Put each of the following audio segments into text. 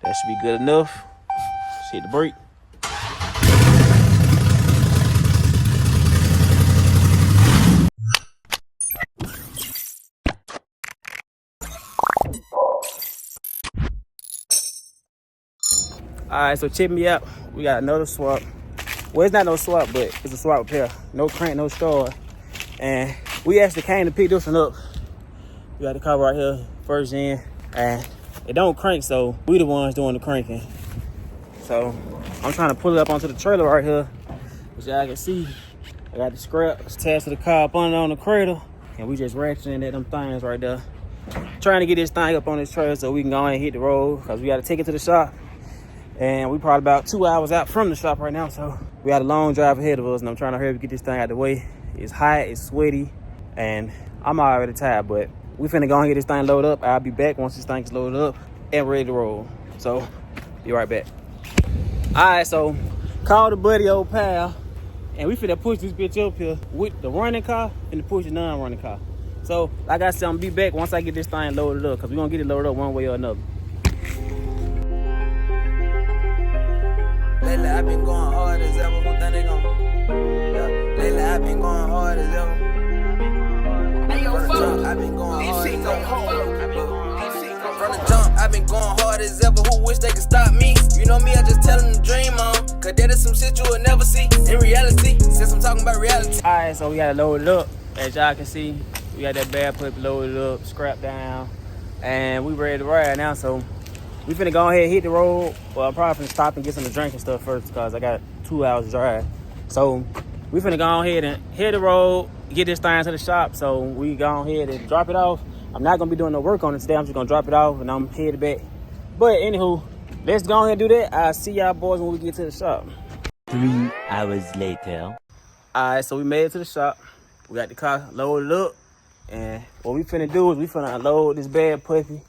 That should be good enough. Just hit the brake. All right, so check me out. We got another swap. Well, it's not no swap, but it's a swap repair. No crank, no straw. And we actually came to pick this one up. We got the car right here, first in, and it don't crank, so we the ones doing the cranking. So I'm trying to pull it up onto the trailer right here, which y'all can see. I got the scraps attached to the car up on the cradle, and we just ratcheting at them things right there. Trying to get this thing up on this trailer so we can go ahead and hit the road, because we got to take it to the shop. And we probably about 2 hours out from the shop right now, so we got a long drive ahead of us, and I'm trying to hurry up and get this thing out of the way. It's hot, it's sweaty, and I'm already tired, but we finna go and get this thing loaded up. I'll be back once this thing is loaded up and ready to roll. So, be right back. All right, so called a buddy, old pal, and we finna push this bitch up here with the running car and push the non-running car. So, like I said, I'm gonna be back once I get this thing loaded up, because we're gonna get it loaded up one way or another. Lately I've been going hard as ever. Who think they gon' Lately I've been going hard as ever. From the jump, I've been going hard as ever. From the jump, I've been going hard as ever. Who wish they could stop me? You know me, I just tell them to dream on. Cause that is some shit you will never see in reality. Since I'm talking about reality. Alright, so we got it loaded up. As y'all can see, we got that bad puppy loaded up, scrapped down, and we ready to ride now. So we finna go ahead and hit the road. Well, I'm probably finna stop and get some to drink and stuff first, because I got 2 hours to drive. So we finna go ahead and hit the road, get this thing to the shop. So we go ahead and drop it off. I'm not gonna be doing no work on it today. I'm just gonna drop it off and I'm headed back. But anywho, let's go ahead and do that. I'll see y'all boys when we get to the shop. 3 hours later. All right, so we made it to the shop. We got the car loaded up. And what we finna do is we finna unload this bad puppy.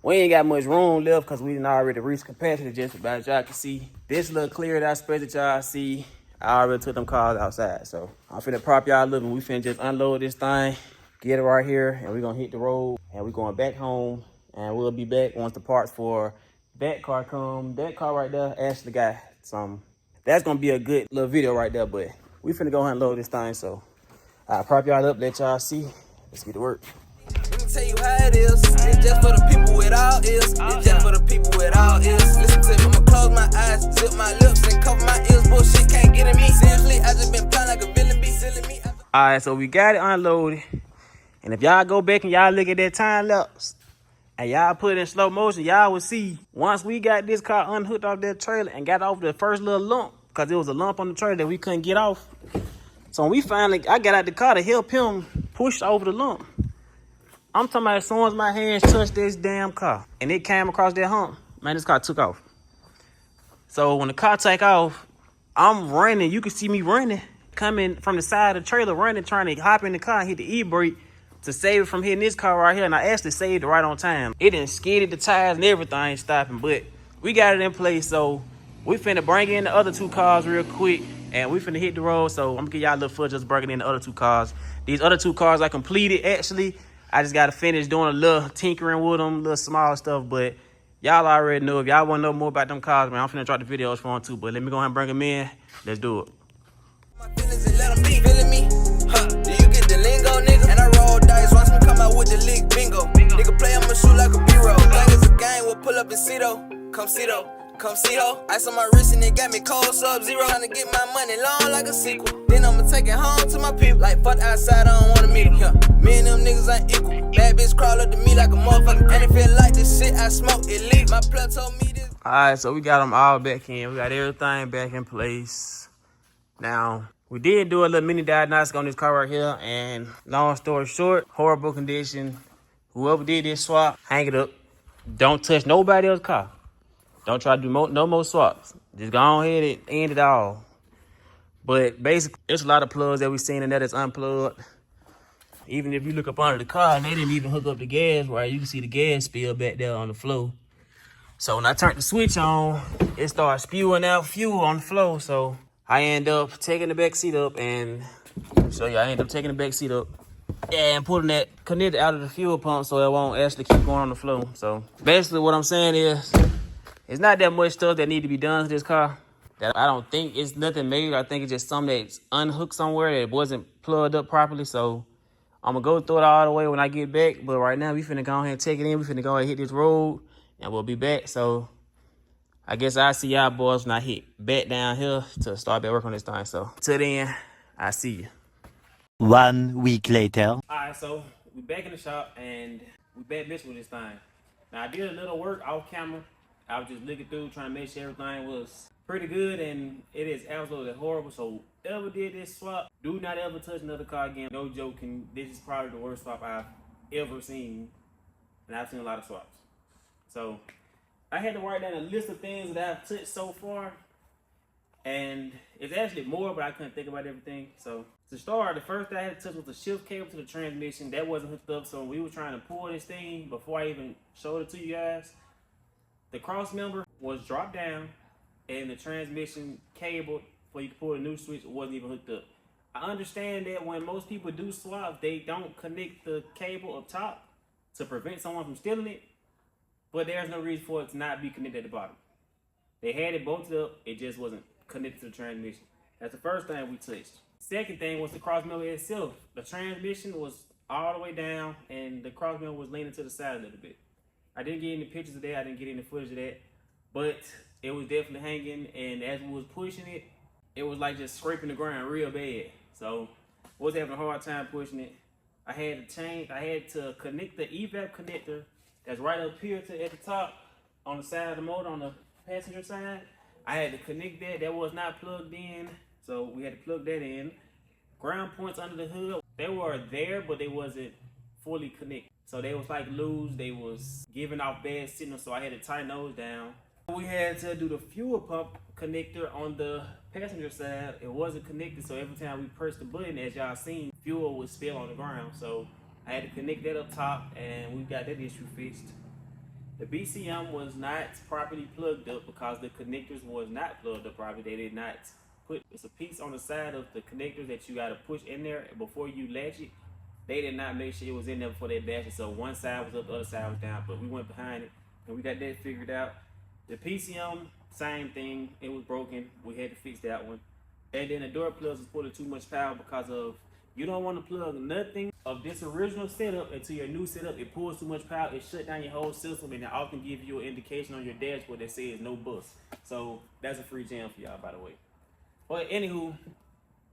We ain't got much room left because we didn't already reach capacity just about, as y'all can see. This little clear that space that y'all see, I already took them cars outside. So I'm finna prop y'all living. We finna just unload this thing, get it right here, and we're gonna hit the road, and we're going back home, and we'll be back once the parts for that car come. That car right there actually got some. That's gonna be a good little video right there, but we finna go ahead and load this thing. So I'll prop y'all up, let y'all see. Let's get to work. Tell you how it is. It's just for the people with all ears. It's just for the people with all ears. Listen to me, I'ma close my eyes, zip my lips, and cover my ears. Bullshit can't get in me. Seriously, I just been playing like a villain, be silly me. All right, so we got it unloaded. And if y'all go back and y'all look at that time lapse, and y'all put it in slow motion, y'all will see once we got this car unhooked off that trailer and got off the first little lump, because there was a lump on the trailer that we couldn't get off. So when we finally, I got out the car to help him push over the lump. I'm talking about as soon as my hands touched this damn car and it came across that hump, man, this car took off. So when the car take off, I'm running. You can see me running, coming from the side of the trailer, running, trying to hop in the car and hit the E-brake to save it from hitting this car right here. And I actually saved it right on time. It done skidded the tires and everything stopping, but we got it in place. So we finna bring in the other 2 cars real quick and we finna hit the road. So I'm gonna give y'all a little footage just bringing in the other 2 cars. These other 2 cars I completed actually. I just got to finish doing a little tinkering with them, little small stuff. But y'all already know. If y'all want to know more about them cars, man, I'm finna drop the videos for them too. But let me go ahead and bring them in. Let's do it. My feelings and let them be feeling me. Huh? Do you get the lingo, nigga? And I roll dice. Watch me come out with the league bingo. Nigga play, I'ma shoot like a B-roll. Like it's a game, we'll pull up and see though. Come see though. Come see ho. Ice on my wrist and it got me cold sub-zero. Tryna get my money long like a sequel. Then I'ma take it home to my people. Like fuck outside, I don't wanna meet them. Yeah. Me and them niggas ain't equal. Bad bitch crawl up to me like a motherfucker. And it feel like this shit I smoke, it leak. My plug told me this. Alright, so we got them all back in. We got everything back in place. Now, we did do a little mini diagnostic on this car right here. And long story short, horrible condition. Whoever did this swap, hang it up. Don't touch nobody else's car. Don't try to do no more swaps. Just go ahead and end it all. But basically, there's a lot of plugs that we've seen in there that's unplugged. Even if you look up under the car, they didn't even hook up the gas, right? You can see the gas spill back there on the floor. So when I turned the switch on, it started spewing out fuel on the floor. So I end up taking the back seat up and show you, I end up taking the back seat up and pulling that connector out of the fuel pump so it won't actually keep going on the floor. So basically what I'm saying is It's not that much stuff that need to be done to this car. That I don't think it's nothing major. I think it's just something that's unhooked somewhere that wasn't plugged up properly. So I'm gonna go through it all the way when I get back. But right now we finna go ahead and take it in. We finna go ahead and hit this road and we'll be back. So I guess I'll see y'all boys when I hit back down here to start back work on this thing. So till then, I see you. 1 week later. All right, so we back in the shop and we back messing with this thing. Now I did a little work off camera. I was just looking through trying to make sure everything was pretty good, and it is absolutely horrible. So whoever did this swap, do not ever touch another car again. No joking, this is probably the worst swap I've ever seen, and I've seen a lot of swaps. So I had to write down a list of things that I've touched so far, and it's actually more, but I couldn't think about everything. So to start, the first thing I had to touch was the shift cable to the transmission. That wasn't hooked up, so when we were trying to pull this thing, before I even showed it to you guys, the cross member was dropped down, and the transmission cable for you to pull the new switch wasn't even hooked up. I understand that when most people do swaps, they don't connect the cable up top to prevent someone from stealing it, but there's no reason for it to not be connected at the bottom. They had it bolted up, it just wasn't connected to the transmission. That's the first thing we touched. Second thing was the cross member itself. The transmission was all the way down, and the cross member was leaning to the side a little bit. I didn't get any pictures of that, I didn't get any footage of that, but it was definitely hanging, and as we was pushing it, it was like just scraping the ground real bad. So I was having a hard time pushing it. I had to connect the evap connector that's right up here at the top on the side of the motor on the passenger side. I had to connect that. That was not plugged in, so we had to plug that in. Ground points under the hood, they were there, but they wasn't fully connected. So they was like loose, they was giving off bad signals, so I had to tighten those down. We had to do the fuel pump connector on the passenger side. It wasn't connected, so every time we pressed the button, as y'all seen, fuel would spill on the ground. So I had to connect that up top, and we got that issue fixed. The BCM was not properly plugged up because the connectors was not plugged up properly. They did not put, it's a piece on the side of the connectors that you got to push in there before you latch it. They did not make sure it was in there before they latched it. So one side was up, the other side was down, but we went behind it and we got that figured out. The PCM, same thing, it was broken. We had to fix that one. And then the door plugs was pulling too much power because of, you don't want to plug nothing of this original setup into your new setup. It pulls too much power, it shut down your whole system, and it often give you an indication on your dashboard that says no bus. So that's a free jam for y'all, by the way. But anywho,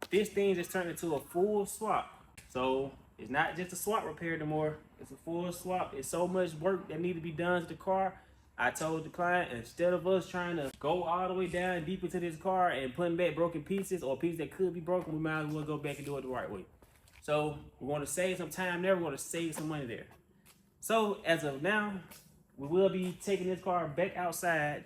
this thing just turned into a full swap. So it's not just a swap repair anymore, it's a full swap. It's so much work that need to be done to the car. I told the client, instead of us trying to go all the way down deep into this car and putting back broken pieces or pieces that could be broken, we might as well go back and do it the right way. So we want to save some time there, we want to save some money there. So as of now, we will be taking this car back outside,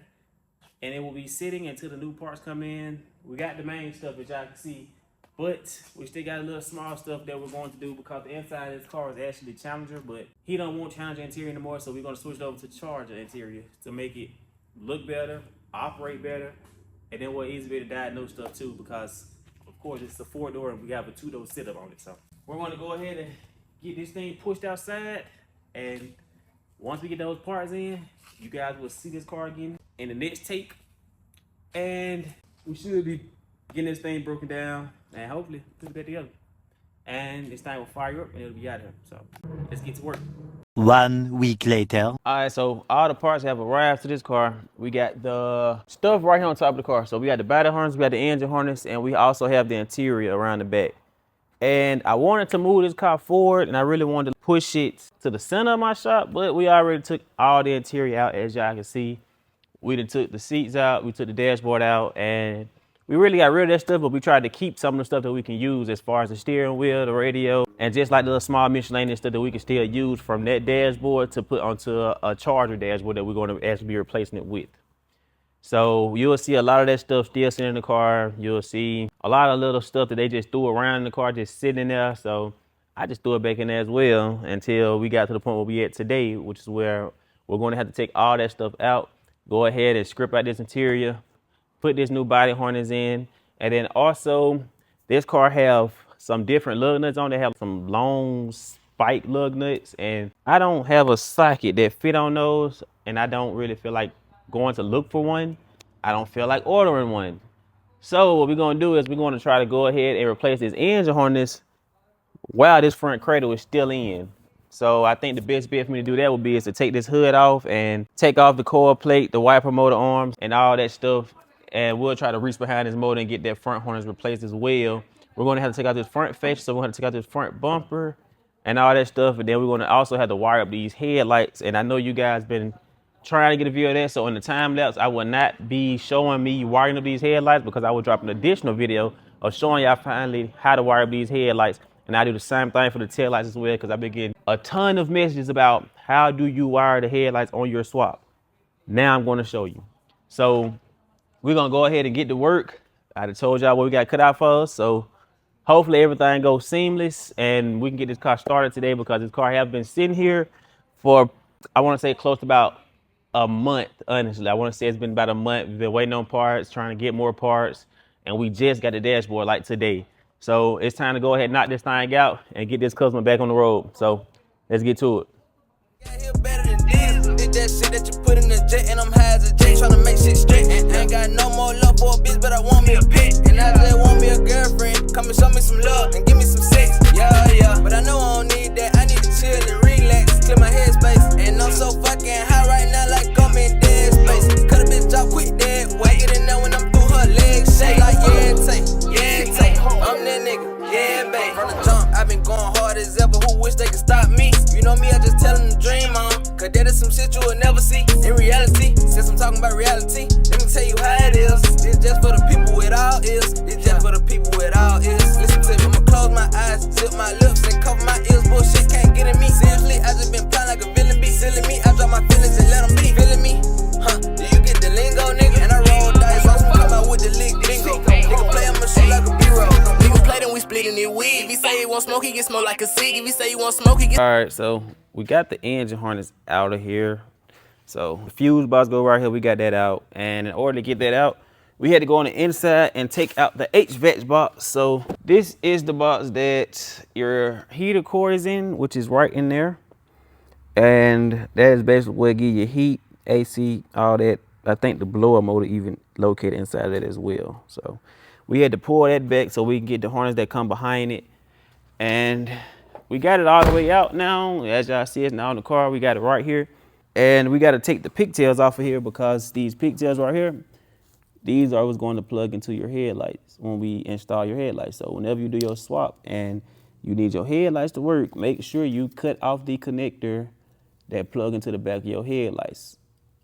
and it will be sitting until the new parts come in. We got the main stuff that y'all can see, but we still got a little small stuff that we're going to do because the inside of this car is actually Challenger, but he don't want Challenger interior anymore, so we're going to switch it over to Charger interior to make it look better, operate better, and then we'll easily be able to diagnose stuff too, because of course it's a 4-door and we have a 2-door setup on it. So we're going to go ahead and get this thing pushed outside, and once we get those parts in, you guys will see this car again in the next take, and we should be getting this thing broken down and hopefully put it back together. And this thing will fire up and it'll be out here. So let's get to work. 1 week later. All right, so all the parts have arrived to this car. We got the stuff right here on top of the car. So we got the battery harness, we got the engine harness, and we also have the interior around the back. And I wanted to move this car forward, and I really wanted to push it to the center of my shop, but we already took all the interior out, as y'all can see. We done took the seats out, we took the dashboard out, and we really got rid of that stuff, but we tried to keep some of the stuff that we can use as far as the steering wheel, the radio, and just like the little small miscellaneous stuff that we can still use from that dashboard to put onto a Charger dashboard that we're going to actually be replacing it with. So you'll see a lot of that stuff still sitting in the car. You'll see a lot of little stuff that they just threw around in the car just sitting in there. So I just threw it back in there as well until we got to the point where we at today, which is where we're going to have to take all that stuff out, go ahead and strip out this interior, put this new body harness in, and then also this car have some different lug nuts on. They have some long spike lug nuts, and I don't have a socket that fit on those, and I don't really feel like going to look for one, I don't feel like ordering one. So what we're gonna do is we're gonna try to go ahead and replace this engine harness while this front cradle is still in. So I think the best bet for me to do that would be is to take this hood off and take off the coil plate, the wiper motor arms, and all that stuff. And we'll try to reach behind this motor and get that front harness replaced as well. We're gonna have to take out this front fascia, so we're gonna have to take out this front bumper and all that stuff. And then we're gonna also have to wire up these headlights. And I know you guys been trying to get a view of that. So in the time lapse, I will not be showing me wiring up these headlights because I will drop an additional video of showing y'all finally how to wire up these headlights. And I do the same thing for the tail lights as well, because I've been getting a ton of messages about how do you wire the headlights on your swap. Now I'm going to show you. So we're going to go ahead and get to work. I done told y'all what we got cut out for us. So hopefully everything goes seamless and we can get this car started today, because this car has been sitting here for, I want to say, close to about a month. Honestly, I want to say it's been about a month. We've been waiting on parts, trying to get more parts, and we just got the dashboard like today. So it's time to go ahead and knock this thing out and get this customer back on the road. So let's get to it. Got here better than this. Did that shit that you put in the jet, and I'm high as a J, tryna make shit straight. And I ain't got no more love for a bitch, but I want me a pet. And I just want me a girlfriend. Come and show me some love and give me some sex. Yeah, yeah. But I know I don't need that. I need to chill and relax, clear my headspace. And I'm so fucking high right now, like I'm in dead space. Cut a bitch off quick, dead weight. Get in there when I'm through her legs shake. Like yeah, take, yeah, take. I'm that nigga, yeah, babe. From the jump, I've been going hard as ever. Who wish they could stop me? You know me, I just tell them to dream on. Cause that is some shit you will never see in reality. Since I'm talking about reality, let me tell you how it is. It's just for the people with all ears. It's just for the people with all ears. Listen to me, I'ma close my eyes, zip my lips, and cover my ears. Bullshit can't get in me. Seriously, I just been playing like a villain, be silly me. I drop my feelings and let them be. Feeling me? Huh? Do you get the lingo, nigga? And I roll dice, watch me come out with the lick bingo. Nigga play, I'ma shoot like a B-roll. Nigga play, then we splitting it weed. If he say he want smoke, he get smoke like a cig. If he say he want smoke, he get. All right, so we got the engine harness out of here. So the fuse box go right here. We got that out. And in order to get that out, we had to go on the inside and take out the HVAC box. So this is the box that your heater core is in, which is right in there. And that is basically where it gives you heat, AC, all that. I think the blower motor even located inside of that as well. So we had to pull that back so we can get the harness that come behind it. And we got it all the way out now. As y'all see, it's now in the car. We got it right here. And we got to take the pigtails off of here, because these pigtails right here, these are what's going to plug into your headlights when we install your headlights. So whenever you do your swap and you need your headlights to work, make sure you cut off the connector that plug into the back of your headlights.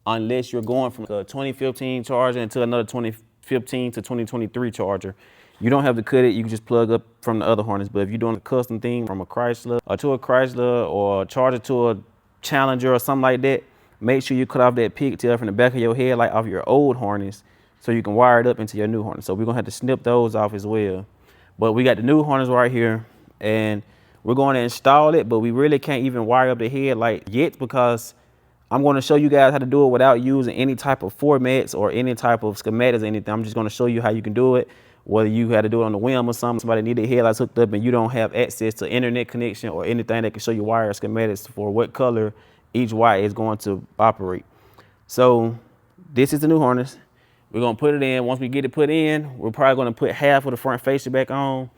Unless you're going from a 2015 Charger into another 2015 to 2023 Charger. You don't have to cut it, you can just plug up from the other harness. But if you're doing a custom thing from a Chrysler or to a Chrysler or a Charger to a Challenger or something like that, make sure you cut off that pigtail from the back of your headlight off your old harness so you can wire it up into your new harness. So we're gonna have to snip those off as well. But we got the new harness right here and we're going to install it, but we really can't even wire up the headlight yet, because I'm going to show you guys how to do it without using any type of formats or any type of schematics or anything. I'm just going to show you how you can do it, whether you had to do it on the whim or something. Somebody need their headlights hooked up and you don't have access to internet connection or anything that can show you wire schematics for what color each wire is going to operate. So this is the new harness. We're going to put it in. Once we get it put in, we're probably going to put half of the front fascia back on.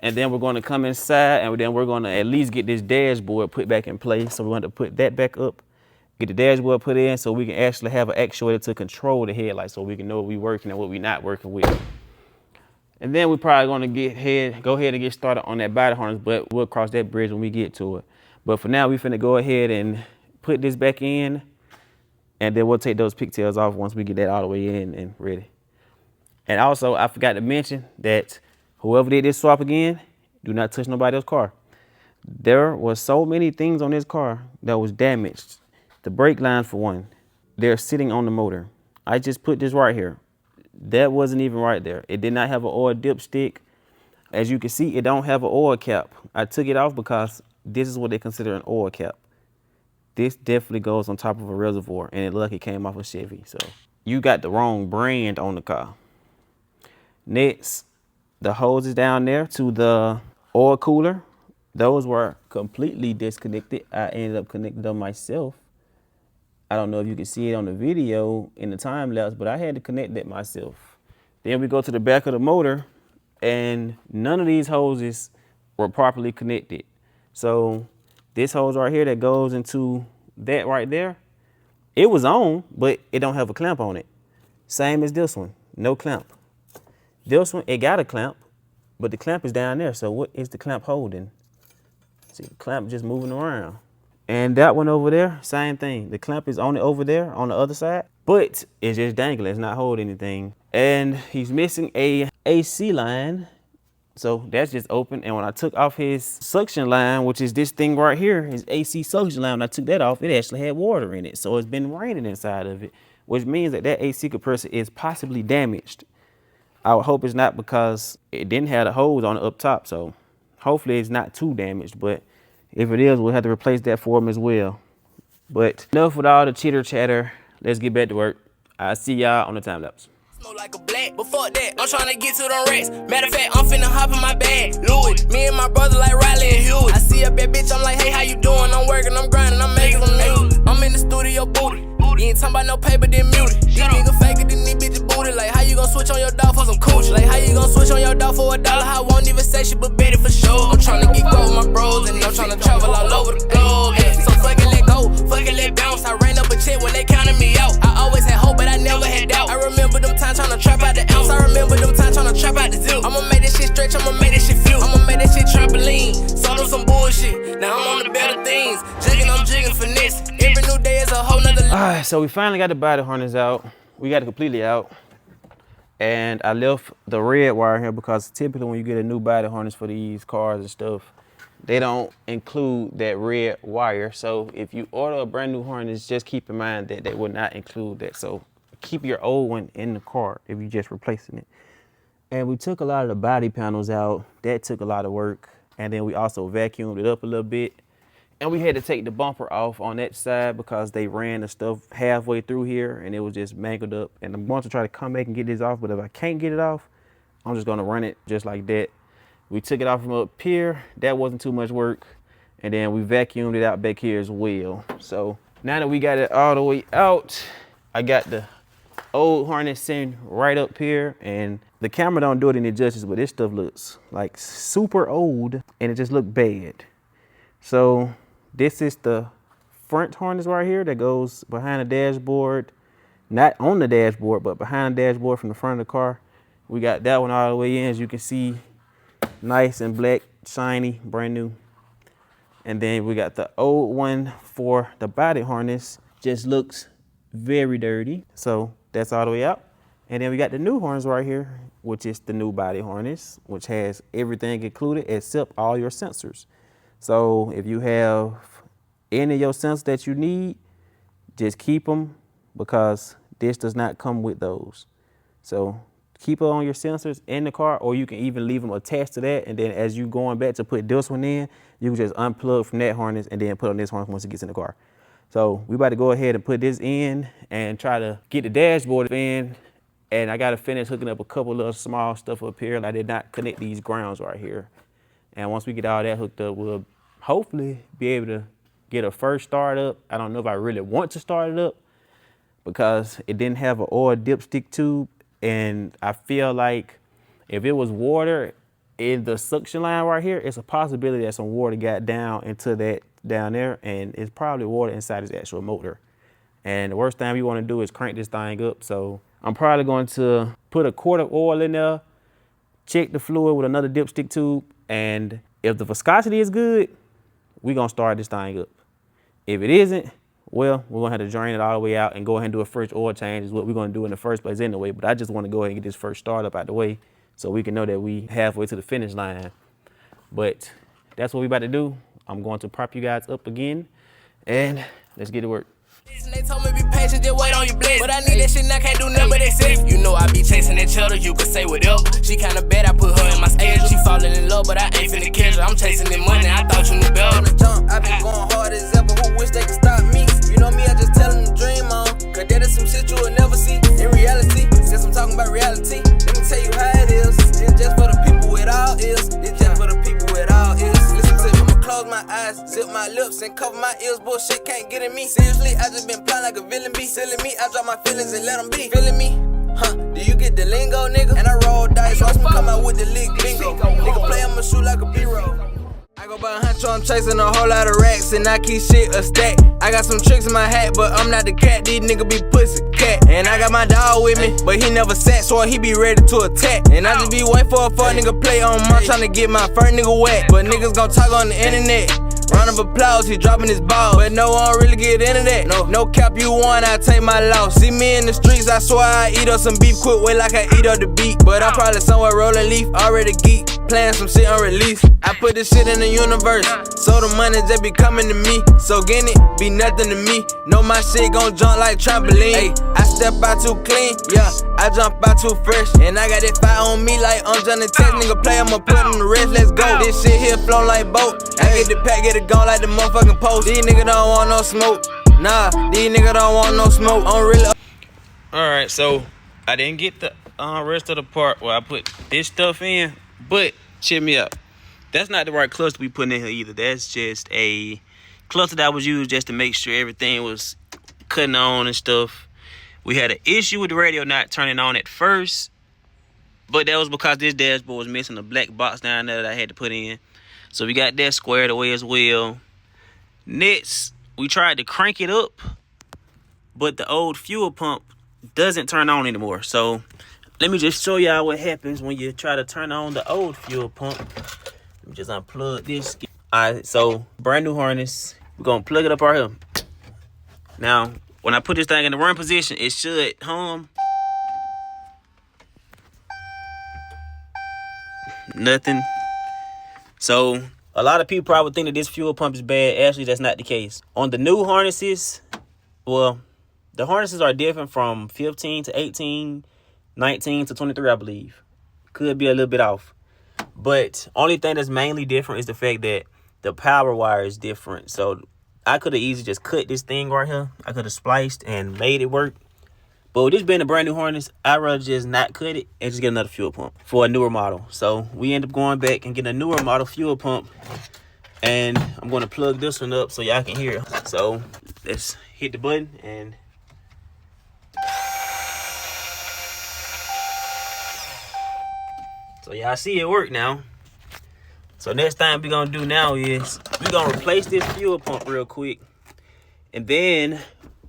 And then we're going to come inside and then we're going to at least get this dashboard put back in place. So we're going to put that back up, get the dashboard put in so we can actually have an actuator to control the headlight so we can know what we're working and what we're not working with. And then we're probably going to go ahead and get started on that body harness, but we'll cross that bridge when we get to it. But for now, we're finna go ahead and put this back in, and then we'll take those pigtails off once we get that all the way in and ready. And also, I forgot to mention that whoever did this swap again, do not touch nobody else's car. There was so many things on this car that was damaged. The brake lines, for one, they're sitting on the motor. I just put this right here. That wasn't even right there. It did not have an oil dipstick. As you can see, it don't have an oil cap. I took it off because this is what they consider an oil cap. This definitely goes on top of a reservoir, and it lucky came off a Chevy. So you got the wrong brand on the car. Next, the hoses down there to the oil cooler, those were completely disconnected. I ended up connecting them myself. I don't know if you can see it on the video in the time lapse, but I had to connect that myself. Then we go to the back of the motor, and none of these hoses were properly connected. So this hose right here that goes into that right there, it was on, but it don't have a clamp on it. Same as this one, no clamp. This one, it got a clamp, but the clamp is down there. So what is the clamp holding? See, the clamp just moving around. And that one over there, same thing. The clamp is on it over there on the other side, but it's just dangling. It's not holding anything. And he's missing a AC line. So that's just open. And when I took off his suction line, which is this thing right here, his AC suction line, when I took that off, it actually had water in it. So it's been raining inside of it, which means that that AC compressor is possibly damaged. I would hope it's not, because it didn't have the hose on it up top. So hopefully it's not too damaged, but if it is, we'll have to replace that for him as well. But enough with all the chitter chatter. Let's get back to work. I'll see y'all on the time lapse. Smoke like a black, but fuck that, I'm tryna get to them racks. Matter of fact, I'm finna hop in my bag. Louis, me and my brother like Riley and Hewitt. I see a bad bitch, I'm like, hey, how you doing? I'm working, I'm grinding, I'm making some music. I'm in the studio booty. You ain't talking about no paper, then mute it. These niggas faker than these bitches booty. Like, how you gon' switch on your dog for some coochie? Like, how you gon' switch on your dog for $1? I won't even say shit, but bet it for sure. I'm tryna get go with my bros, and I'm tryna travel all over the globe. Yeah. So fucking let go, fucking let bounce. I ran up a check when they counted me out. I always had hope, but I never had doubt. I remember them times tryna trap out the ounce. I remember them times tryna trap out the zip. I'ma make this shit stretch, I'ma make this shit feel. I'ma make that shit trampoline. Sold them some bullshit. Now I'm on the better things. Jigging, I'm jigging finesse. Every new day is a whole nother. Alright, so we finally got the body harness out. We got it completely out. And I left the red wire here because typically when you get a new body harness for these cars and stuff, they don't include that red wire. So if you order a brand new harness, just keep in mind that they will not include that. So keep your old one in the car if you're just replacing it. And we took a lot of the body panels out. That took a lot of work. And then we also vacuumed it up a little bit. And we had to take the bumper off on that side because they ran the stuff halfway through here and it was just mangled up. And I'm going to try to come back and get this off, but if I can't get it off, I'm just gonna run it just like that. We took it off from up here. That wasn't too much work. And then we vacuumed it out back here as well. So now that we got it all the way out, I got the old harness sitting right up here, and the camera don't do it any justice, but this stuff looks like super old and it just looked bad. So this is the front harness right here that goes behind the dashboard, not on the dashboard, but behind the dashboard from the front of the car. We got that one all the way in, as you can see, nice and black, shiny, brand new. And then we got the old one for the body harness, just looks very dirty. So that's all the way out. And then we got the new harness right here, which is the new body harness, which has everything included except all your sensors. So if you have any of your sensors that you need, just keep them because this does not come with those. So keep it on your sensors in the car, or you can even leave them attached to that. And then as you going back to put this one in, you can just unplug from that harness and then put on this harness once it gets in the car. So we about to go ahead and put this in and try to get the dashboard in. And I got to finish hooking up a couple of small stuff up here. And I did not connect these grounds right here. And once we get all that hooked up, we'll hopefully be able to get a first start up. I don't know if I really want to start it up because it didn't have an oil dipstick tube. And I feel like if it was water in the suction line right here, it's a possibility that some water got down into that down there, and it's probably water inside its actual motor. And the worst thing we want to do is crank this thing up. So I'm probably going to put a quart of oil in there, check the fluid with another dipstick tube, and if the viscosity is good, we're going to start this thing up. If it isn't, well, we're going to have to drain it all the way out and go ahead and do a first oil change is what we're going to do in the first place anyway. But I just want to go ahead and get this first start up out the way so we can know that we halfway to the finish line. But that's what we're about to do. I'm going to prop you guys up again, and let's get to work. They told me be patient, just wait on your bless. But I need that shit and I can't do nothing but accept. You know I be chasing that cheddar, you could say whatever. She kinda bad, I put her in my stage. She falling in love, but I ain't finna catch her. I'm chasing the money, I thought you knew better. On the jump, I been going hard as ever. Who wish they could stop me? You know me, I just tell them to dream on. Cause that is some shit you will never see in reality. Since I'm talking about reality, let me tell you how it is. It's just for the people with all ears. It's just for the people with all ears. Listen to me, I'ma close my eyes. zip my lips and cover my ears, bullshit can't get in me. Seriously, I just been playing like a villain be. Silly me, I drop my feelings and let them be. Feeling me? Huh, do you get the lingo, nigga? And I roll dice, watch me come out with the lick bingo. Nigga play, I'ma shoot like a B-roll. I go by a huncho, I'm chasing a whole lot of racks, and I keep shit a stack. I got some tricks in my hat, but I'm not the cat. These niggas be pussy cat. And I got my dog with me, but he never sat, so he be ready to attack. And I just be waiting for a fuck nigga play on March, trying to get my first nigga whack. But niggas gon' talk on the internet. Round of applause, he dropping his ball. But no one really get into that. No cap, you won, I take my loss. See me in the streets, I swear I eat up some beef quick way like I eat up the beat. But I'm probably somewhere rolling leaf, already geek. Playing some shit unreleased. I put this shit in the universe, so the money just be coming to me. So getting it be nothing to me. Know my shit gon' jump like trampoline. Ay, I step out too clean, yeah, I jump out too fresh. And I got that fire on me like I'm Johnny Test. Nigga play, I'ma put in the rest, let's go. This shit here flow like boat. I get the pack, get it gone like the motherfucking post. These niggas don't want no smoke. Nah, these niggas don't want no smoke. I'm really. Alright, so I didn't get the rest of the part where I put this stuff in, but check me out. That's not the right cluster we putting in here either. That's just a cluster that was used just to make sure everything was cutting on and stuff. We had an issue with the radio not turning on at first, but that was because this dashboard was missing a black box down there that I had to put in. So we got that squared away as well. Next, we tried to crank it up, but the old fuel pump doesn't turn on anymore. So let me just show y'all what happens when you try to turn on the old fuel pump. Let me just unplug this. Alright, so brand new harness. We're gonna plug it up right here. Now, when I put this thing in the run position, it should hum. Nothing. So a lot of people probably think that this fuel pump is bad. Actually, that's not the case. On the new harnesses, well, the harnesses are different from 15 to 18, 19 to 23, I believe. Could be a little bit off. But only thing that's mainly different is the fact that the power wire is different. So I could have easily just cut this thing right here. I could have spliced and made it work. But with this being a brand new harness, I'd rather just not cut it and just get another fuel pump for a newer model. So we end up going back and getting a newer model fuel pump. And I'm going to plug this one up so y'all can hear. So let's hit the button and... So y'all see it work now. So next thing we're going to do now is we're going to replace this fuel pump real quick. And then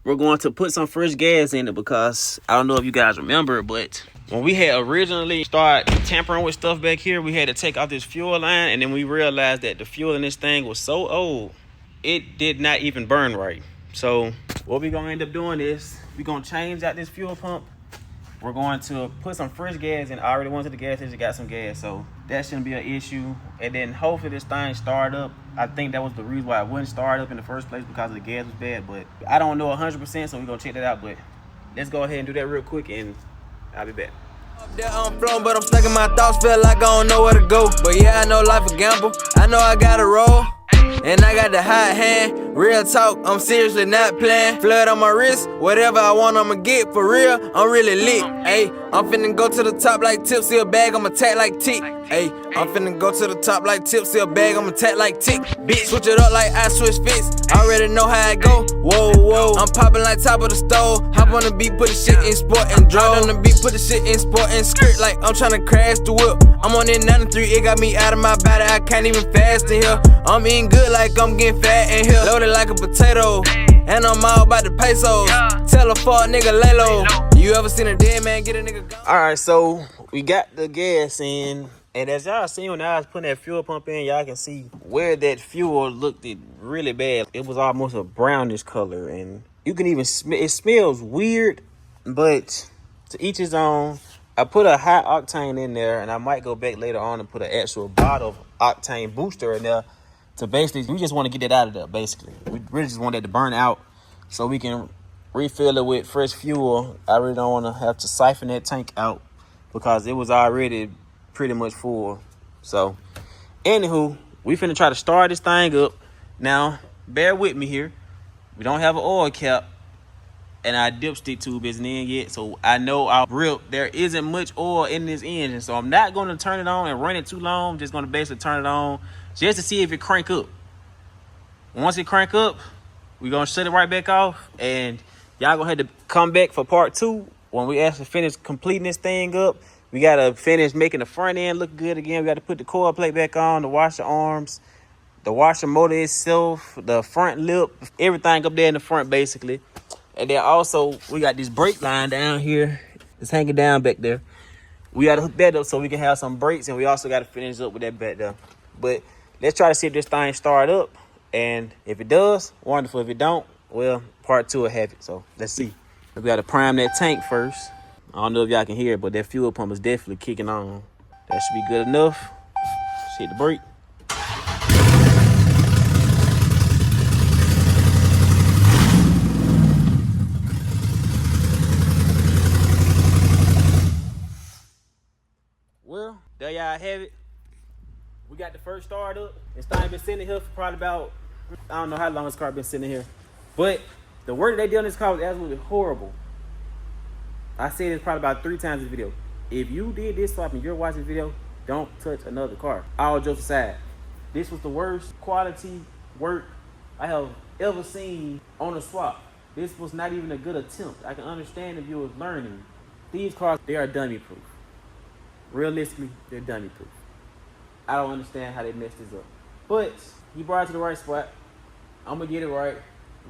we're going to put some fresh gas in it because I don't know if you guys remember, but when we had originally started tampering with stuff back here, we had to take out this fuel line. And then we realized that the fuel in this thing was so old, it did not even burn right. So what we're going to end up doing is we're going to change out this fuel pump. We're going to put some fresh gas in. I already went to the gas station, got some gas, so that shouldn't be an issue. And then hopefully this thing start up. I think that was the reason why it wouldn't start up in the first place, because the gas was bad. But I don't know 100%, so we're gonna check that out. But let's go ahead and do that real quick, and I'll be back. Up there I'm flown, but I'm stuck in my thoughts. Feel like I don't know where to go. But yeah, I know life a gamble. I know I gotta roll. And I got the hot hand, real talk, I'm seriously not playing. Flood on my wrist, whatever I want I'ma get. For real, I'm really lit. Ayy, I'm finna go to the top like Tipsy a bag, I'ma tack like Tick. Ayy, I'm finna go to the top like Tipsy a bag, I'ma tack like Tick. Bitch, switch it up like I switch fits. Already know how I go. Whoa, whoa, I'm popping like top of the stove. Hop on the beat, put the shit in sport and draw. On the beat, put the shit in sport and skirt like I'm tryna crash the whip. I'm on that 93, it got me out of my body, I can't even fast in here. I'm eating good like I'm getting fat in here. Loaded like a potato, and I'm all about the pesos. Tell a fuck nigga lay low. You ever seen a dead man get a nigga gone? Alright, so we got the gas in. And as y'all see when I was putting that fuel pump in, y'all can see where that fuel looked really bad. It was almost a brownish color. And you can even smell, it smells weird, but to each his own. I put a high octane in there, and I might go back later on and put an actual bottle of octane booster in there. To basically, we just want to get that out of there, basically. We really just want that to burn out so we can refill it with fresh fuel. I really don't want to have to siphon that tank out because it was already pretty much full. So, anywho, we finna try to start this thing up. Now, bear with me here. We don't have an oil cap, and our dipstick tube isn't in yet. So, I know our grip, there isn't much oil in this engine. So, I'm not going to turn it on and run it too long. I'm just going to basically turn it on just to see if it crank up. once it crank up, we gonna shut it right back off, and y'all gonna have to come back for part 2 when we actually finish completing this thing up. We gotta finish making the front end look good again. We gotta put the coil plate back on, the washer arms, the washer motor itself, the front lip, everything up there in the front basically. And then also we got this brake line down here. It's hanging down back there. We gotta hook that up so we can have some brakes, and we also gotta finish up with that back there. But let's try to see if this thing start up. And if it does, wonderful. If it don't, well, part 2 will have it. So let's see. We gotta prime that tank first. I don't know if y'all can hear it, but that fuel pump is definitely kicking on. That should be good enough. Just hit the brake. Well, there y'all have it. We got the first start up. This thing been sitting here for probably about, I don't know how long this car been sitting here. But the work that they did on this car was absolutely horrible. I said this probably about 3 times in the video. If you did this swap and you're watching the video, don't touch another car. All jokes aside, this was the worst quality work I have ever seen on a swap. This was not even a good attempt. I can understand if you was learning. These cars, they are dummy proof. Realistically, they're dummy proof. I don't understand how they messed this up. But he brought it to the right spot. I'm gonna get it right.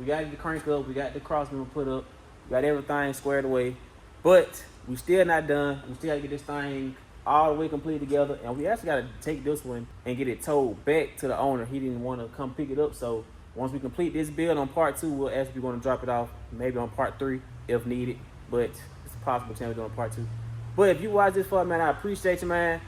We got the crank up, we got the cross member put up, we got everything squared away. But we still not done. We still gotta get this thing all the way complete together. And we actually gotta take this one and get it towed back to the owner. He didn't want to come pick it up. So once we complete this build on part 2, we'll actually going to drop it off maybe on part 3 if needed. But it's a possible chance we're doing part 2. But if you watch this far, man, I appreciate you, man.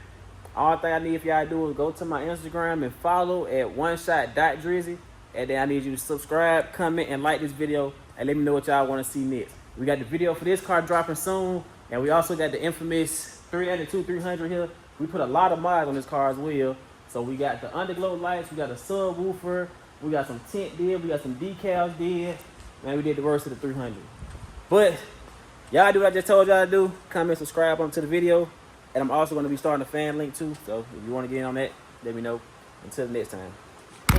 All thing I need for y'all to do is go to my Instagram and follow at oneshot.drizzy. And then I need you to subscribe, comment, and like this video. And let me know what y'all want to see next. We got the video for this car dropping soon. And we also got the infamous 300 here. We put a lot of mods on this car as well. So we got the underglow lights. We got a subwoofer. We got some tint did. We got some decals did. Man, we did the rest of the 300. But y'all do what I just told y'all to do. Comment, subscribe onto the video. And I'm also going to be starting a fan link too. So if you want to get in on that, let me know. Until the next time.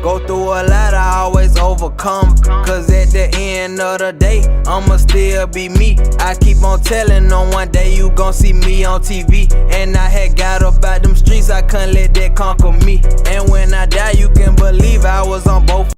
Go through a lot, I always overcome. Cause at the end of the day, I'ma still be me. I keep on telling on one day you gon' see me on TV. And I had got up out them streets, I couldn't let that conquer me. And when I die, you can believe I was on both.